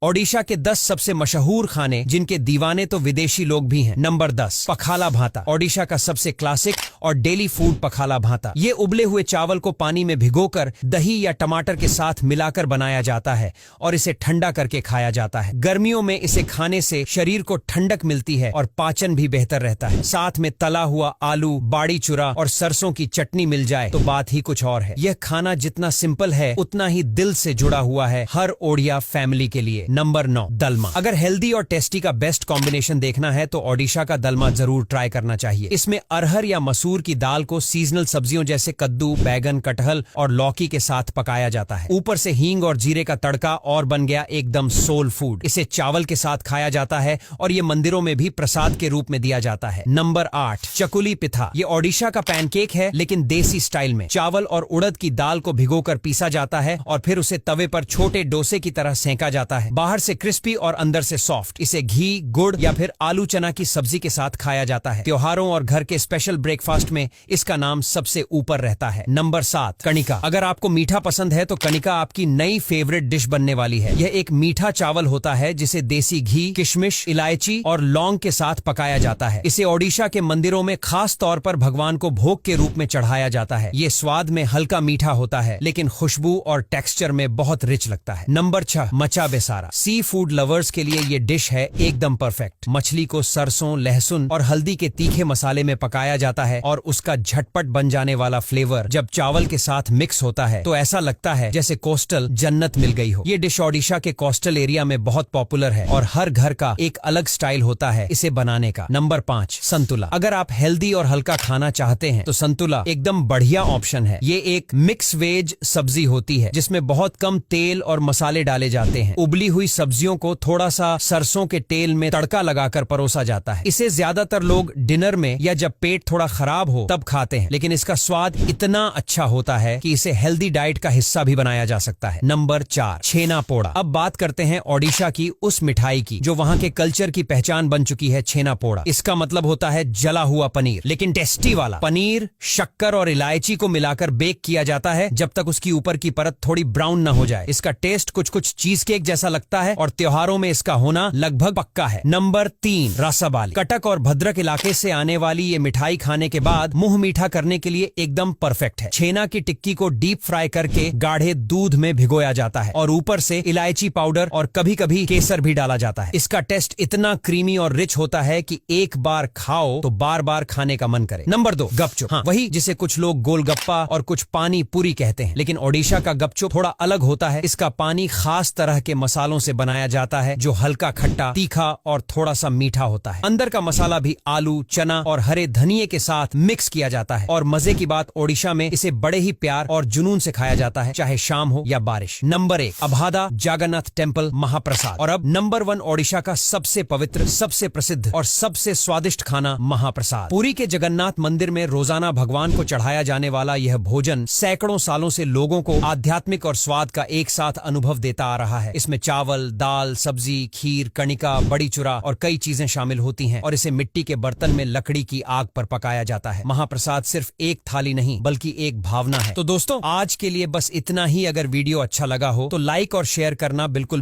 ओडिशा के 10 सबसे मशहूर खाने जिनके दीवाने तो विदेशी लोग भी हैं। नंबर 10, पखाला भाता। ओडिशा का सबसे क्लासिक और डेली फूड पखाला भाता। ये उबले हुए चावल को पानी में भिगोकर दही या टमाटर के साथ मिलाकर बनाया जाता है और इसे ठंडा करके खाया जाता है। गर्मियों में इसे खाने से शरीर को ठंडक मिलती है और पाचन भी बेहतर रहता है। साथ में तला हुआ आलू, बाड़ी चूरा और सरसों की चटनी मिल जाए तो बात ही कुछ और है। यह खाना जितना सिंपल है उतना ही दिल से जुड़ा हुआ है हर ओडिया फैमिली के लिए। नंबर 9, दलमा। अगर हेल्दी और टेस्टी का बेस्ट कॉम्बिनेशन देखना है तो ओडिशा का दलमा जरूर ट्राई करना चाहिए। इसमें अरहर या मसूर की दाल को सीजनल सब्जियों जैसे कद्दू, बैगन, कटहल और लौकी के साथ पकाया जाता है। ऊपर से हींग और जीरे का तड़का और बन गया एकदम सोल फूड। इसे चावल के साथ खाया जाता है और ये मंदिरों में भी प्रसाद के रूप में दिया जाता है। नंबर 8, चकुली पिठा। ये ओडिशा का पैनकेक है लेकिन देसी स्टाइल में। चावल और उड़द की दाल को भिगोकर पीसा जाता है और फिर उसे तवे पर छोटे डोसे की तरह सेंका जाता है। बाहर से क्रिस्पी और अंदर से सॉफ्ट। इसे घी, गुड़ या फिर आलू चना की सब्जी के साथ खाया जाता है। त्योहारों और घर के स्पेशल ब्रेकफास्ट में इसका नाम सबसे ऊपर रहता है। नंबर 7, कणिका। अगर आपको मीठा पसंद है तो कणिका आपकी नई फेवरेट डिश बनने वाली है। यह एक मीठा चावल होता है जिसे देसी घी, किशमिश, इलायची और लौंग के साथ पकाया जाता है। इसे ओडिशा के मंदिरों में खास तौर पर भगवान को भोग के रूप में चढ़ाया जाता है। ये स्वाद में हल्का मीठा होता है लेकिन खुशबू और टेक्सचर में बहुत रिच लगता है। नंबर 6, मचा बेसारा। सी फूड लवर्स के लिए ये डिश है एकदम परफेक्ट। मछली को सरसों, लहसुन और हल्दी के तीखे मसाले में पकाया जाता है और उसका झटपट बन जाने वाला फ्लेवर जब चावल के साथ मिक्स होता है तो ऐसा लगता है जैसे कोस्टल जन्नत मिल गई हो। ये डिश ओडिशा के कोस्टल एरिया में बहुत पॉपुलर है और हर घर का एक अलग स्टाइल होता है इसे बनाने का। नंबर 5, संतुला। अगर आप हेल्दी और हल्का खाना चाहते हैं तो संतुला एकदम बढ़िया ऑप्शन है। ये एक मिक्स वेज सब्जी होती है जिसमें बहुत कम तेल और मसाले डाले जाते हैं। उबली हुई सब्जियों को थोड़ा सा सरसों के तेल में तड़का लगाकर परोसा जाता है। इसे ज्यादातर लोग डिनर में या जब पेट थोड़ा खराब हो तब खाते हैं, लेकिन इसका स्वाद इतना अच्छा होता है कि इसे हेल्दी डाइट का हिस्सा भी बनाया जा सकता है। नंबर 4, छेना पोड़ा। अब बात करते हैं ओडिशा की उस मिठाई की जो वहाँ के कल्चर की पहचान बन चुकी है, छेना पोड़ा। इसका मतलब होता है जला हुआ पनीर, लेकिन टेस्टी वाला। पनीर शक्कर और इलायची को मिलाकर बेक किया जाता है जब तक उसकी ऊपर की परत थोड़ी ब्राउन न हो जाए। इसका टेस्ट कुछ कुछ चीज केक जैसा लगता है और त्योहारों में इसका होना लगभग पक्का है। नंबर 3, रसाबाली। कटक और भद्रक इलाके से आने वाली ये मिठाई खाने के बाद मुंह मीठा करने के लिए एकदम परफेक्ट है। छेना की टिक्की को डीप फ्राई करके गाढ़े दूध में भिगोया जाता है और ऊपर से इलायची पाउडर और कभी कभी केसर भी डाला जाता है। इसका टेस्ट इतना क्रीमी और रिच होता है कि एक बार खाओ तो बार बार खाने का मन करे। नंबर 2, गपचुप। हाँ, वही जिसे कुछ लोग गोलगप्पा और कुछ पानी पूरी कहते हैं, लेकिन ओडिशा का गपचुप थोड़ा अलग होता है। इसका पानी खास तरह के मसालों से बनाया जाता है जो हल्का खट्टा, तीखा और थोड़ा सा मीठा होता है। अंदर का मसाला भी आलू, चना और हरे धनिये के साथ मिक्स किया जाता है और मजे की बात ओडिशा में इसे बड़े ही प्यार और जुनून से खाया जाता है, चाहे शाम हो या बारिश। नंबर 1, अभादा जगन्नाथ टेम्पल महाप्रसाद। और अब नंबर 1 ओडिशा का सबसे पवित्र, सबसे प्रसिद्ध और सबसे स्वादिष्ट खाना, महाप्रसाद। पुरी के जगन्नाथ मंदिर में रोजाना भगवान को चढ़ाया जाने वाला यह भोजन सैकड़ों सालों से लोगों को आध्यात्मिक और स्वाद का एक साथ अनुभव देता आ रहा है। इसमें चावल, दाल, सब्जी, खीर, कणिका, बड़ी चूरा और कई चीजें शामिल होती हैं और इसे मिट्टी के बर्तन में लकड़ी की आग पर पकाया जाता है। महाप्रसाद सिर्फ एक थाली नहीं बल्कि एक भावना है। तो दोस्तों, आज के लिए बस इतना ही। अगर वीडियो अच्छा लगा हो तो लाइक और शेयर करना बिल्कुल भी